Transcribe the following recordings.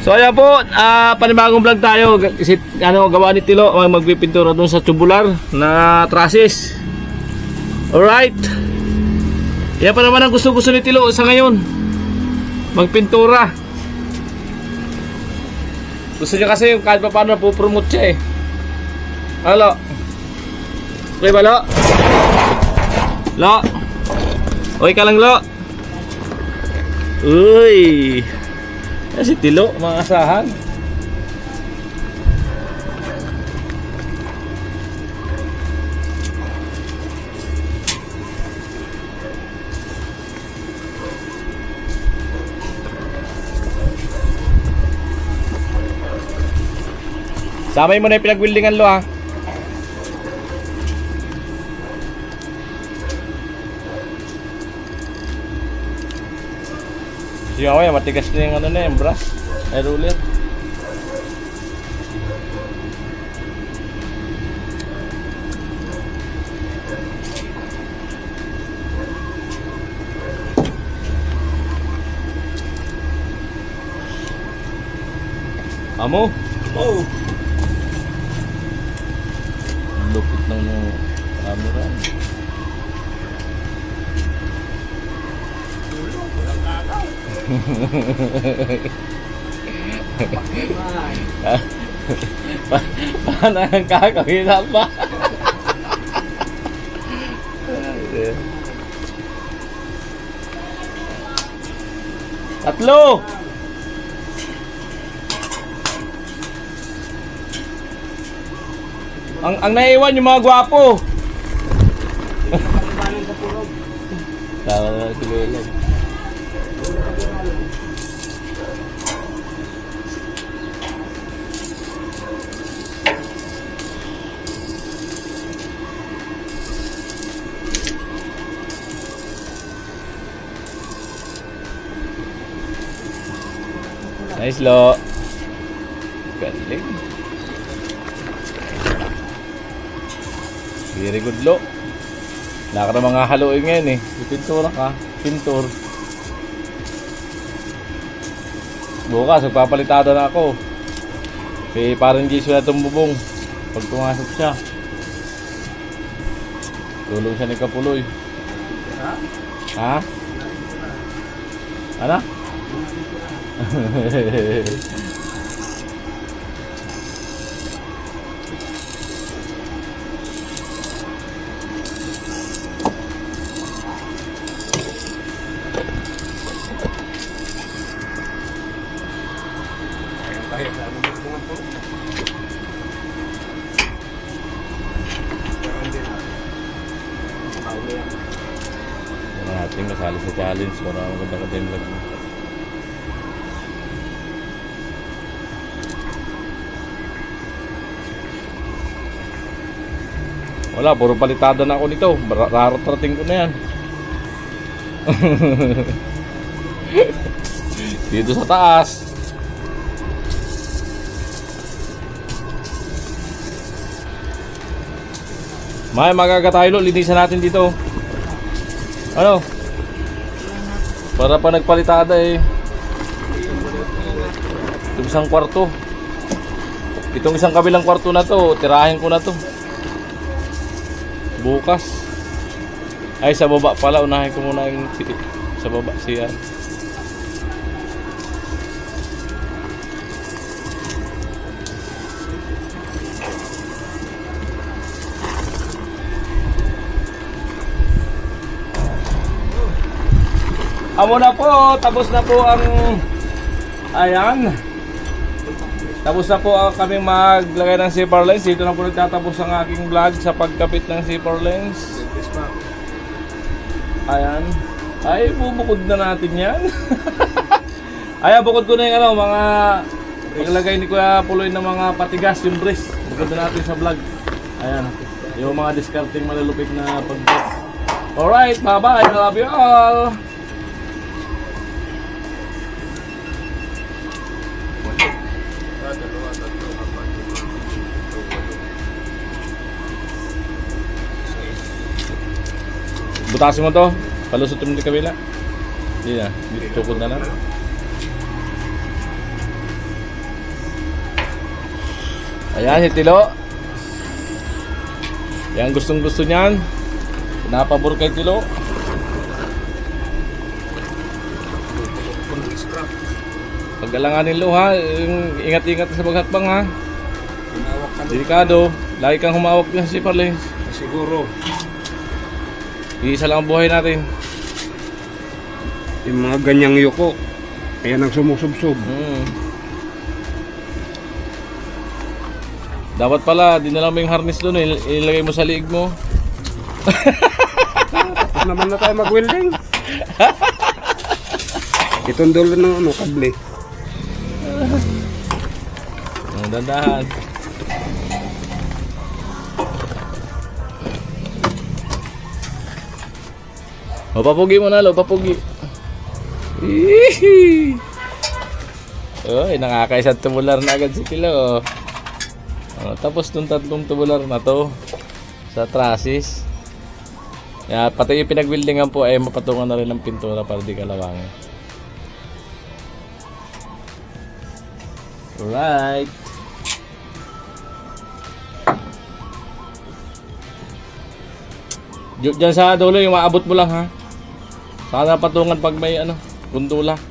So ayan po, panibagong vlog tayo. Kasi gawa ni Tilo, magpipintura doon sa tubular na trusses. Alright. Yan pa naman ang gusto-gusto ni Tilo sa ngayon, magpintura. Gusto niya kasi yung kahit pa paano napopromote siya eh. Halo. Okay ba, Lo? Lo? Okay ka lang, Lo? Uy. Si Tilo, mga asahan. Samay mo na yung pinag-wieldingan, Lo, ha? Sige ako yan, matigas na yung ano na yung brush, ay ruler. Amo? Oh! Lupit ng camera. Paano ang kakawin ba? Tatlo! Ang naiwan yung mga gwapo. Tawa na si Lolo. Nice, Lo. Galing. Very good, Lo. Wala ka na mga haluin ngayon eh. Pintura ka. Pintur. Bukas, magpapalitada na ako. Kaya parang Jisoo na itong bubong. Pag pumasok siya. Tulong siya ni Kapuloy. Ha? Ano? Natin kasali sa challenge para maganda ka din vlog mo. Wala, puro palitada na ako nito. Rarating ko na yan. Dito sa taas. May magagatayo, linisan natin dito. Ano? Para pa nagpalitada eh. Itong isang kwarto. Itong isang kabilang kwarto na to, tirahin ko na to. Bukas. Ay, sa baba pala. Unahin ko muna yung sa baba siya. Amo na po, tapos na po ang ayan. Tapos na po kami maglagay ng zipper lens. Dito na po nagtatapos ang aking vlog sa pagkapit ng zipper lens. Ayan. Ay, bubukod na natin yan. Ayan, bukod ko na yung ano, mga naglagay ni Kuya Puloy ng mga patigas, yung brace. Bukod na natin sa vlog. Ayan, yung mga discarding malulupit na pag-brace. Alright, bye-bye. I love you all. Butasin mo to, palusot mo di kabila. Hindi na, tukod na lang. Ayan, si Tilo. Yan, gustong gusto niyan. Napabor kay Tilo. Pag-alanganin lo ha. Ingat-ingat sa paghakbang ha. Humawak ka. Delikado. Lagi kang humawak niya si Parlins. Siguro. Iisa lang ang buhay natin. Yung mga ganyang yuko. Ayan ang sumusubsob. Dapat pala, dinala mo yung harness doon. Ilagay mo sa liig mo. Tapos naman na tayo mag-welding. Itong dulo ng ano, kable. Dandahan. O, papugi mo na, lo, papugi. Ihihi. Uy, nakakaisang tubular na agad si Tilo. Tapos nung 3 tubular na to sa trusses. Pati yung pinag-buildingan po ay mapatungan na rin ng pintura para di kalawangin. Alright. Diyan sa dulo yung maabot mo lang ha. Sana patungan pag may gundula.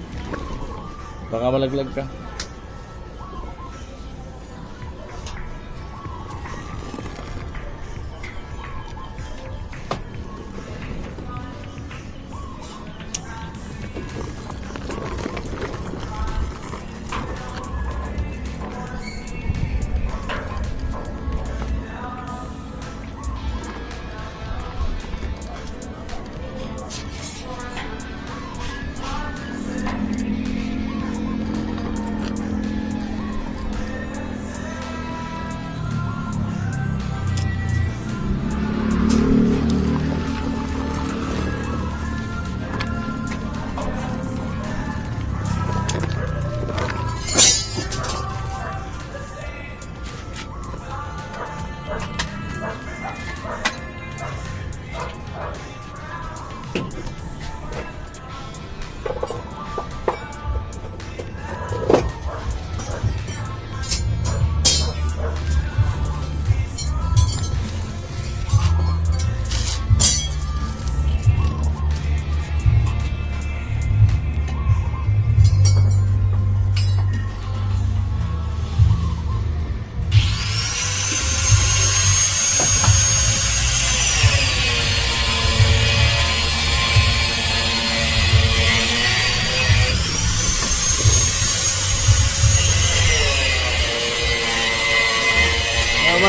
Baka malaglag ka.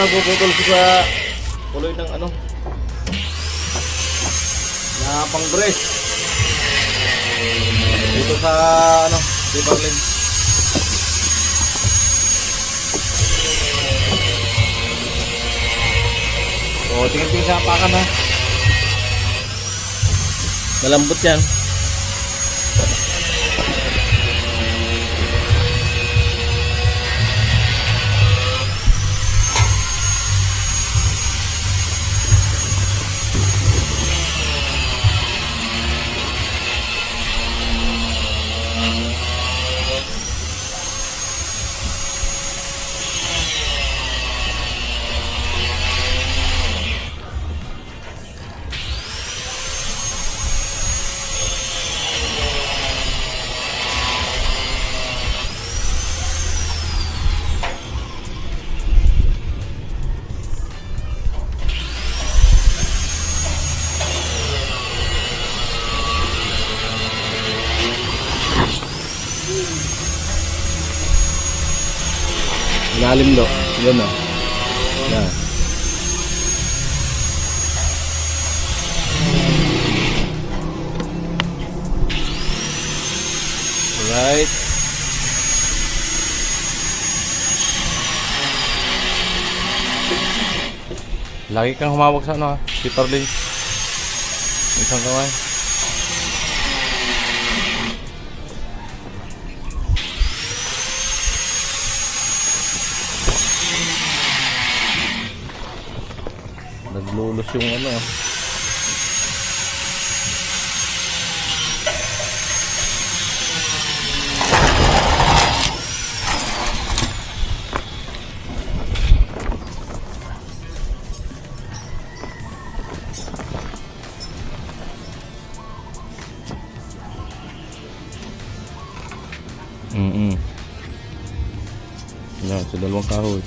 Puputol sa puloy ng na pang brace dito sa si Barlin. So tingin-tingin sa apakan ha, malambot yan. Lalim lo, yun o. Yan. Alright. Lagi kang humawak sa si Parlin. Isang kamay. Naglulos yung Yan, sa dalawang kahoy.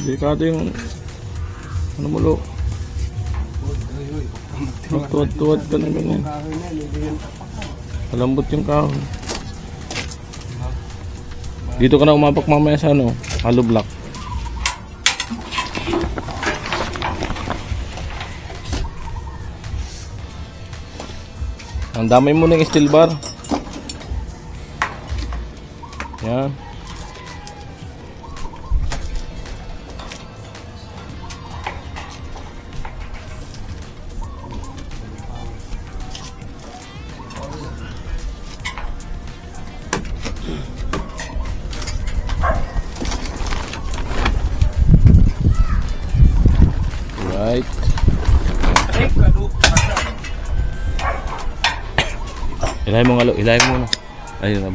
Delikado yung ano mo lo. Tuwad-tuwad ka na ganyan. Malambot yung kahoy. Dito ka na umapak mamaya sa ano, hollow block. Ang damay mo ng steel bar. Yan. Right. Ilahin mo nga lo, ilahin mo na. Ayun na.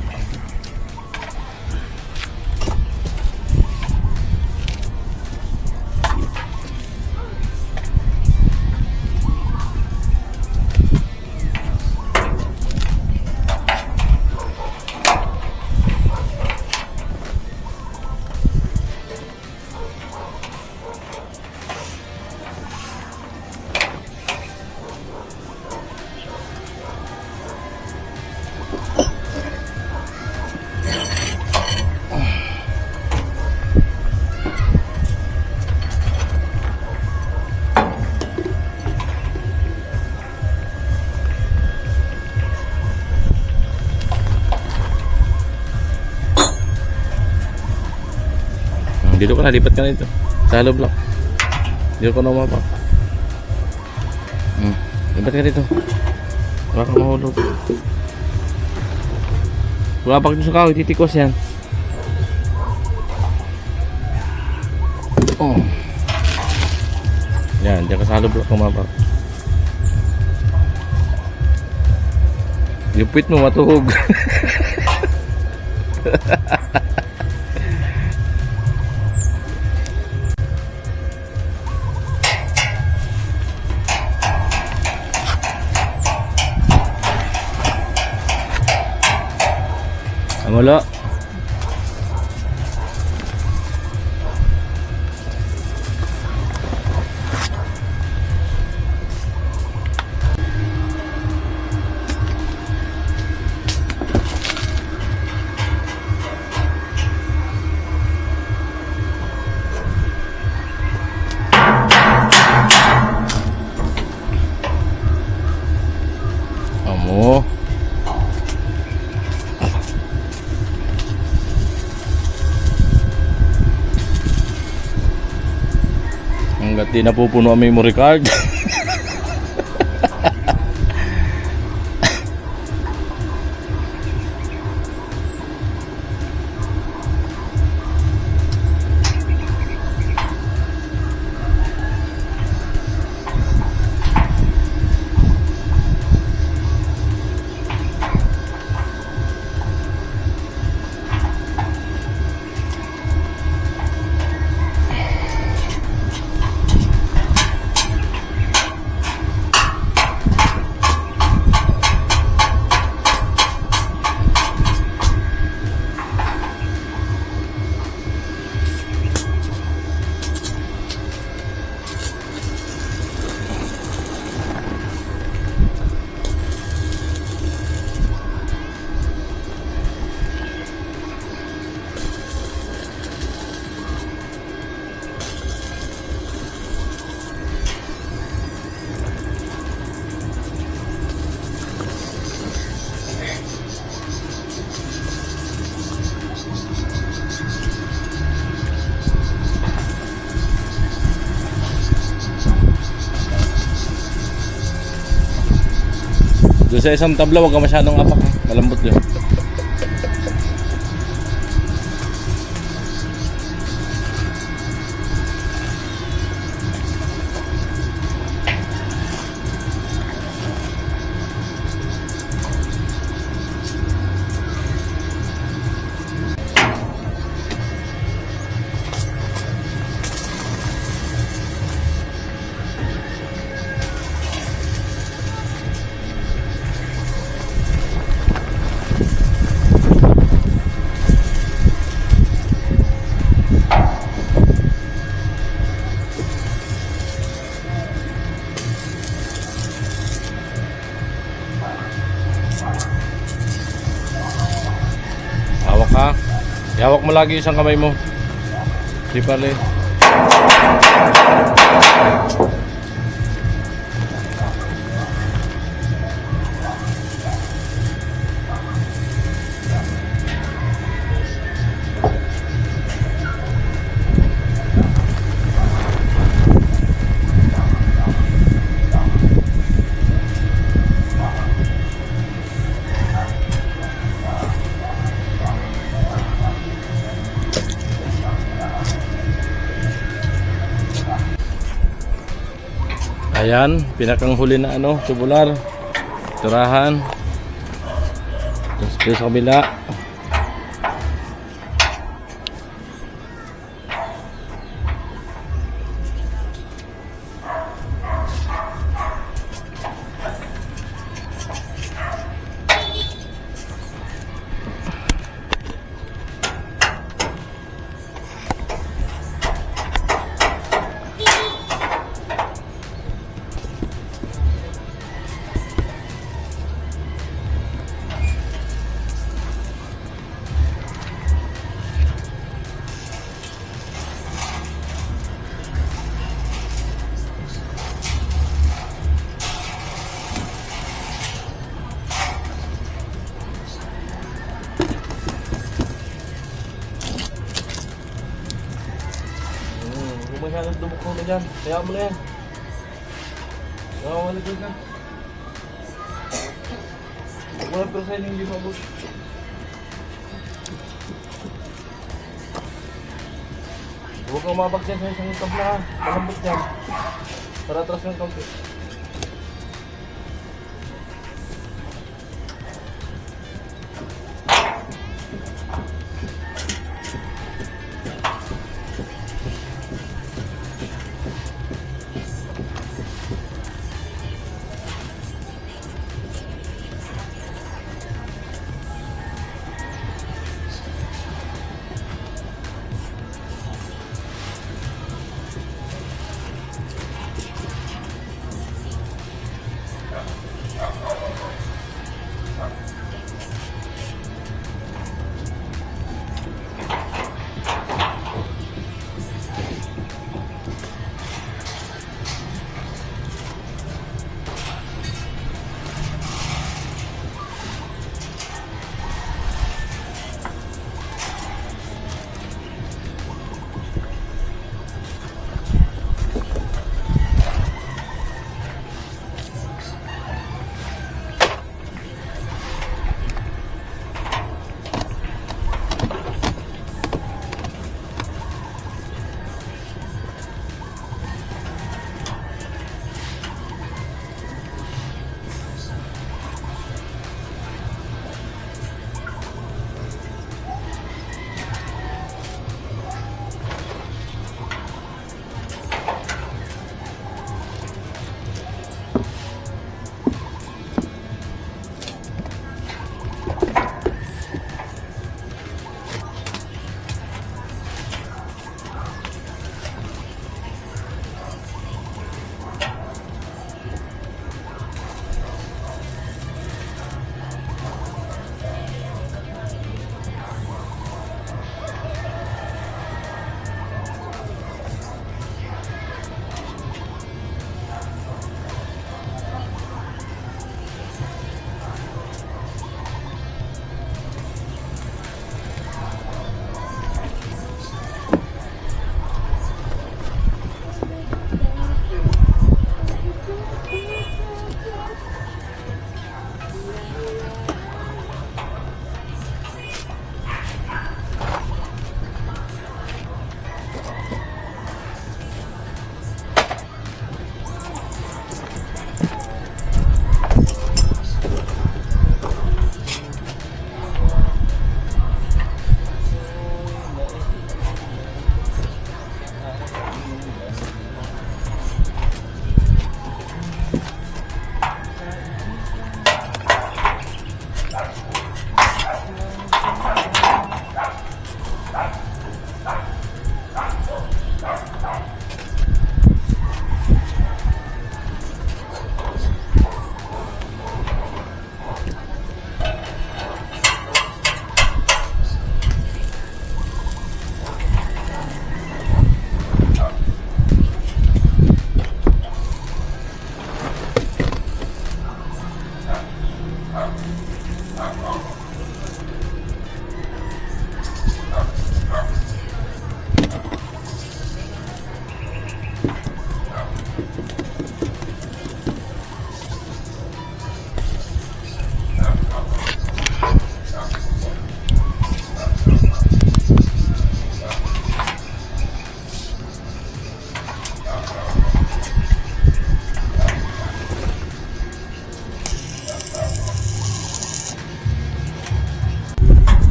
Dito ka na, lipat ka na dito. Sa hollow block. Dito ka na umapak. Lipat ka dito. Baka mahulog. Umapak dito sa kahoy, titikos yan. Oh. Yan, diyan ka sa hollow block umapak. Lupit mo, matuhog. Wala. Amo. Hanggat di napupuno ang memory card. Doon sa isang tabla, huwag ka masyadong apak. Ha? Malambot yun. Hawak ha. Ihawak mo lagi isang kamay mo. Di pala. Ayan, pinakang huli na ano, tubular. Turahan. Tapos sa kabila. Masyadong dumukong na dyan. Kaya mo na yan. Nakawaligod na. Huwag mo na pero sa'yo hindi mabot. Huwag kang mabag dyan sa isang tabla ha. Malambot dyan. Para atras ng kaunti.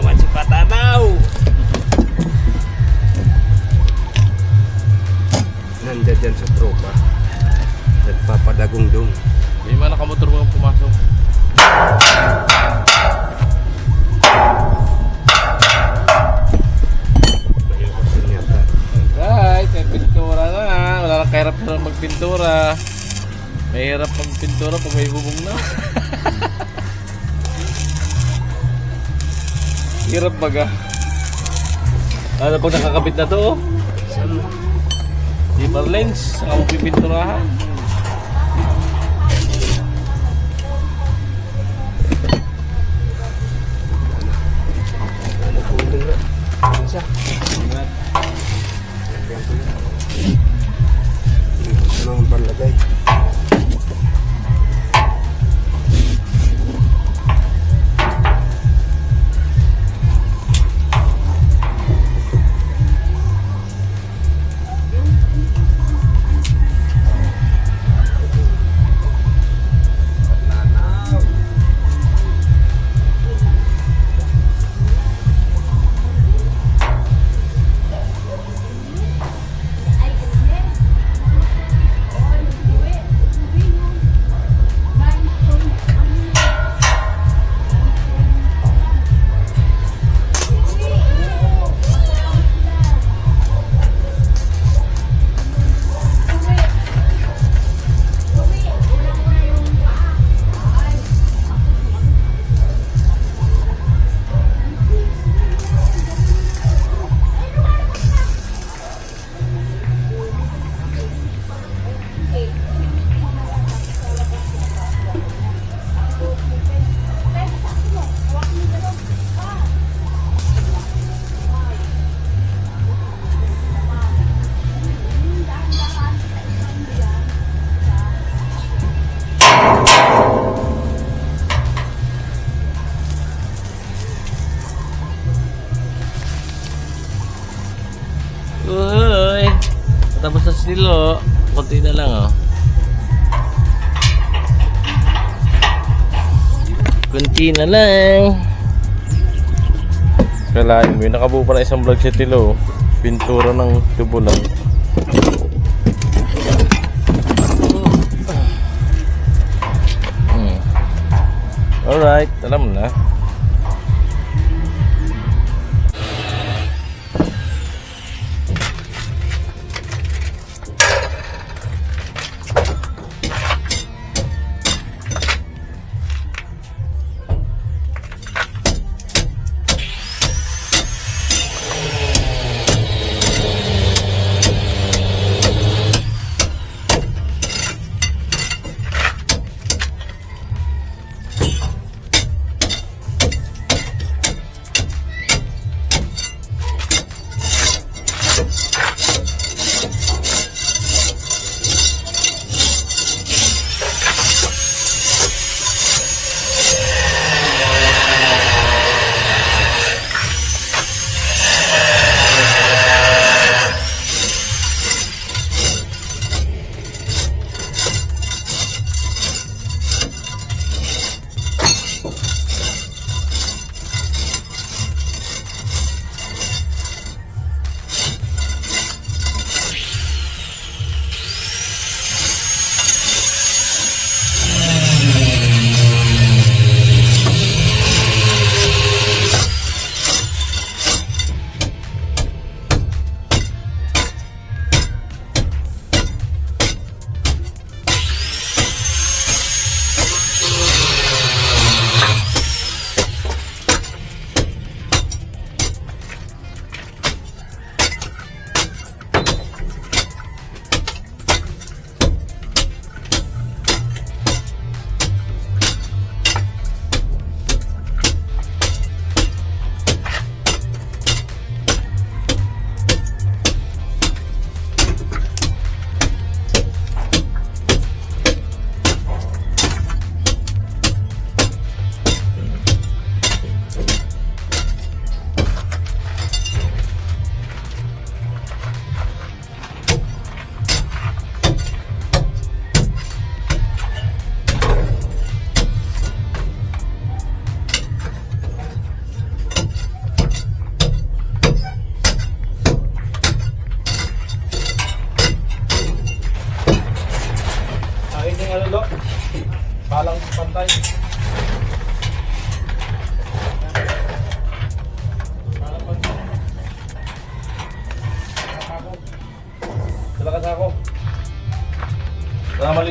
naman si Patanaw. Nandiyan dyan sa tropa. Nagpapadagong dong. May mga nakamotor mga pumasok. Dahil kasi yata. Alright, may pintura na. Wala nang kahirap na magpintura. Mahirap magpintura pag may bubong na. Hirap baga. Ano pag nakakabit na to? Oh? Zipper lens, saka mo pipinturahan. Ano po ito nga? Ano siya? Ano ang panlagay? Uy! Tapos na silo. Kunti na lang oh. Kunti na lang. Kalahin mo yun. Nakabuo pa na isang vlog si Tilo. Pintura ng tubo lang. Alright, alam mo na.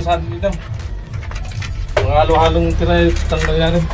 sa atin dito. Mga halo-halong tira tanggal natin.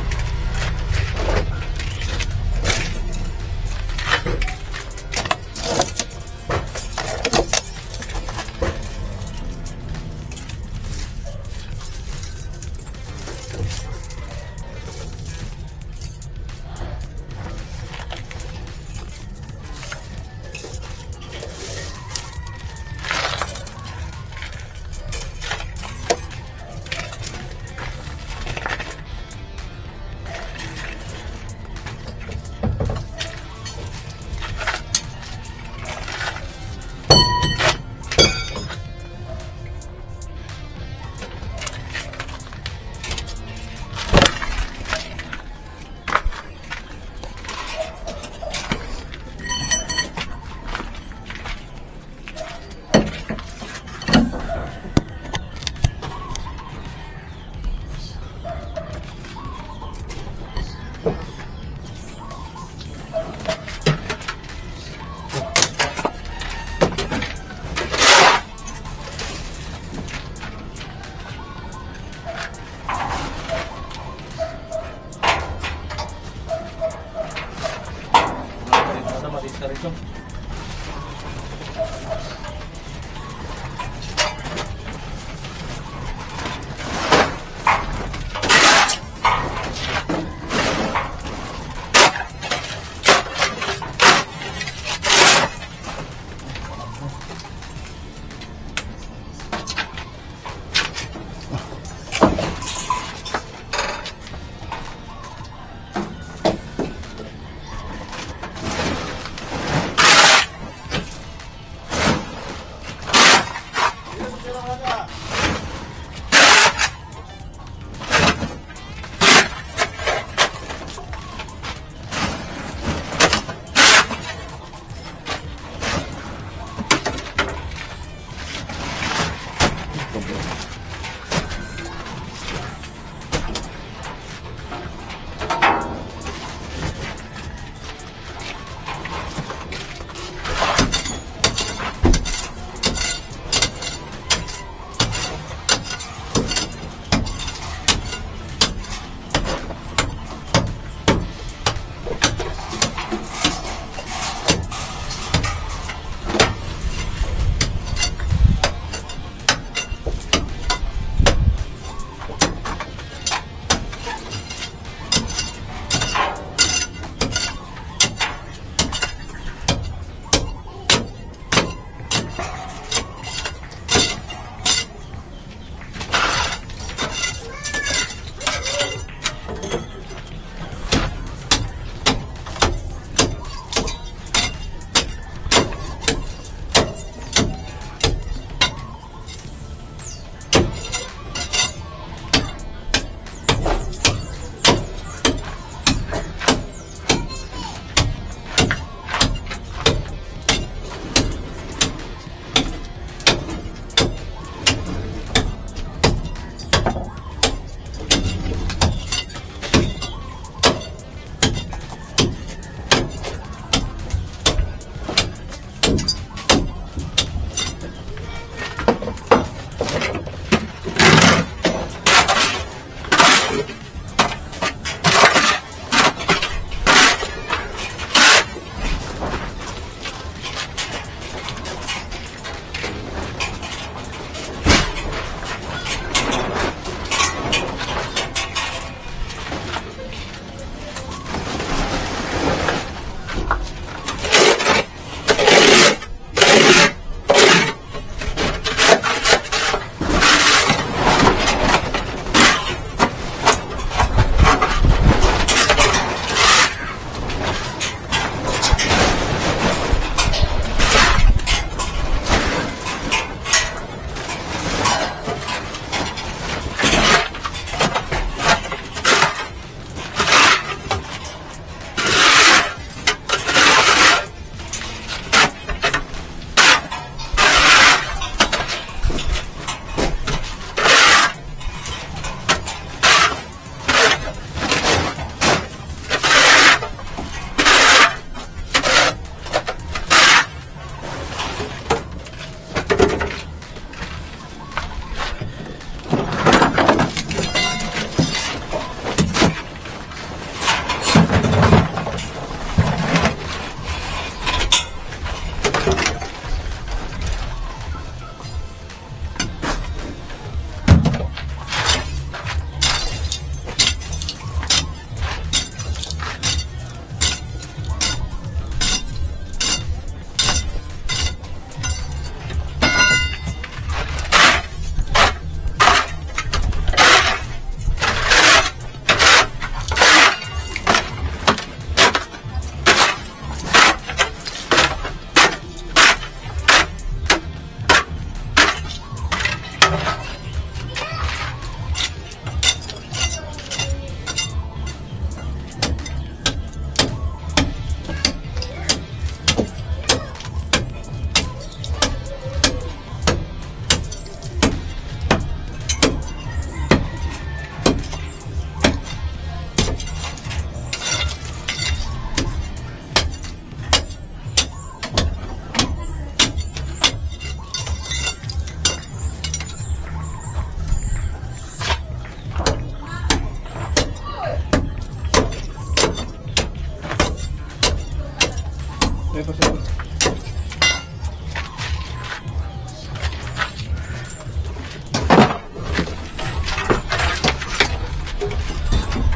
May pasok.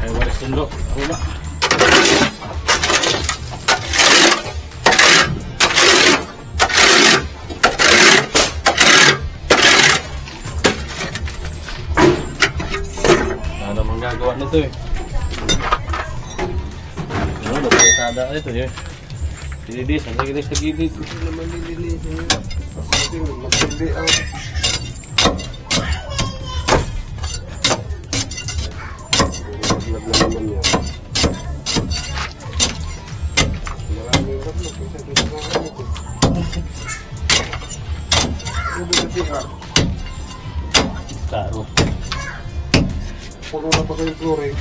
Ay, walis tundo. Ako ba? Ano namang gagawa nito eh. Ano, nagkakada ito eh. Didis, ang sagilid sa gilid. Hindi naman lilinisin yun. Kasi magpili ang... Vlog na naman yan. Maraming vlog na. Kasi dito na ano ko. Ano dito siya? Taro. Puno na pa kayo flooring.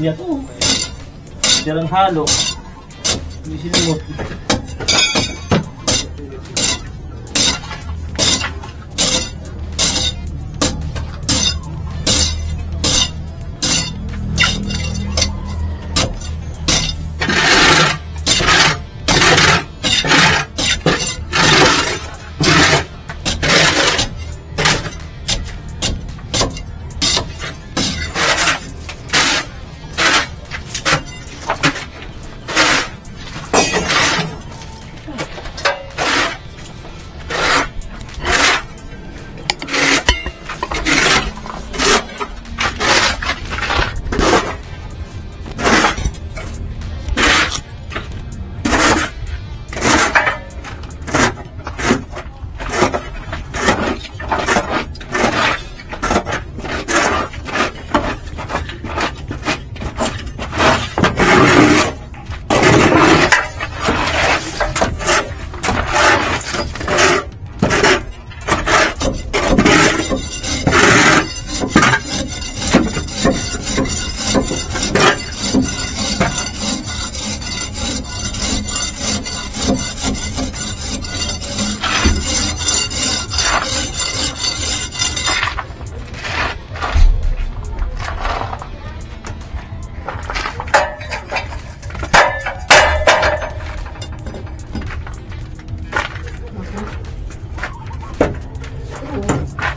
Iya tuh. Jarang halo. Di sini mod.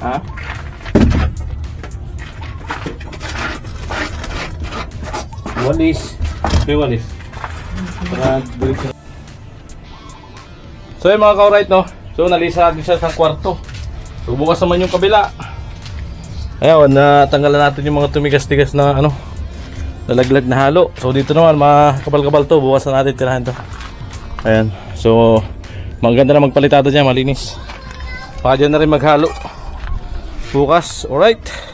Ha? Walis. May walis. Para diretso. So yun mga ka-right no. So nalisa natin siya sa kwarto. So bukas naman yung kabila. Ayun, natanggalan natin yung mga tumigas-tigas na ano, nalaglag na halo. So dito naman mga kapal-kapal to, bukas na natin tirahan to. Ayan. So maganda na magpalitado dyan, malinis. Baka dyan na rin maghalo bukas. Alright.